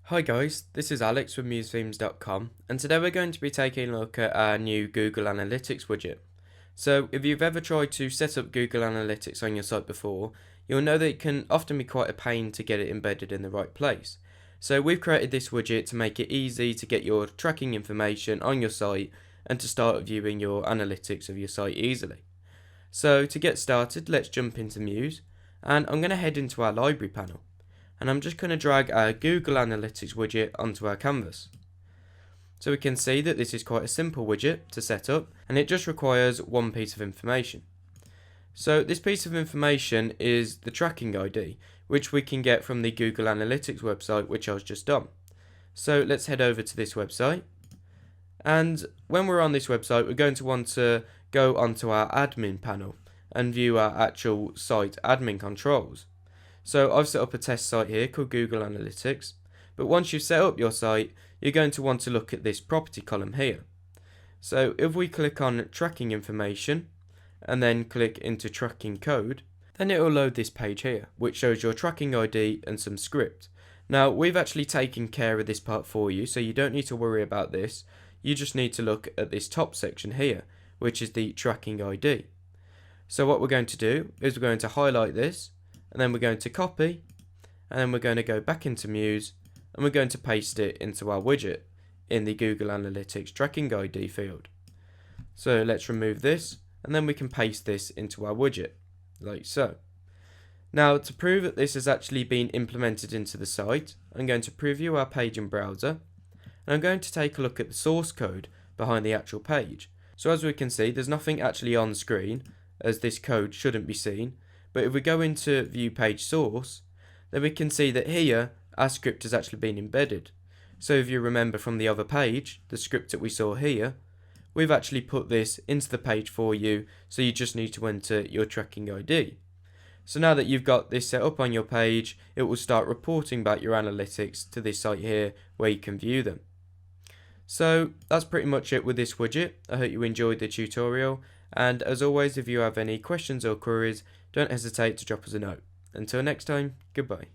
Hi guys, this is Alex from MuseThemes.com, and today we're going to be taking a look at our new Google Analytics widget. So if you've ever tried to set up Google Analytics on your site before, you'll know that it can often be quite a pain to get it embedded in the right place. So we've created this widget to make it easy to get your tracking information on your site and to start viewing your analytics of your site easily. So to get started, let's jump into Muse, and I'm going to head into our library panel. And I'm just going to drag our Google Analytics widget onto our canvas. So we can see that this is quite a simple widget to set up, and it just requires one piece of information. So this piece of information is the tracking ID, which we can get from the Google Analytics website, which I was just on. So let's head over to this website, and when we're on this website, we're going to want to go onto our admin panel and view our actual site admin controls. So I've set up a test site here called Google Analytics, but once you've set up your site, you're going to want to look at this property column here. So if we click on tracking information and then click into tracking code, then it will load this page here, which shows your tracking ID and some script. Now we've actually taken care of this part for you, so you don't need to worry about this. You just need to look at this top section here, which is the tracking ID. So what we're going to do is we're going to highlight this, and then we're going to copy, and then we're going to go back into Muse, and we're going to paste it into our widget in the Google Analytics tracking ID field. So let's remove this, and then we can paste this into our widget, like so. Now to prove that this has actually been implemented into the site, I'm going to preview our page in browser, and I'm going to take a look at the source code behind the actual page. So as we can see, there's nothing actually on screen, as this code shouldn't be seen. But if we go into view page source, then we can see that here our script has actually been embedded. So if you remember from the other page, the script that we saw here, we've actually put this into the page for you, so you just need to enter your tracking ID. So now that you've got this set up on your page, it will start reporting back your analytics to this site here where you can view them. So that's pretty much it with this widget. I hope you enjoyed the tutorial, and as always, if you have any questions or queries, don't hesitate to drop us a note. Until next time, goodbye.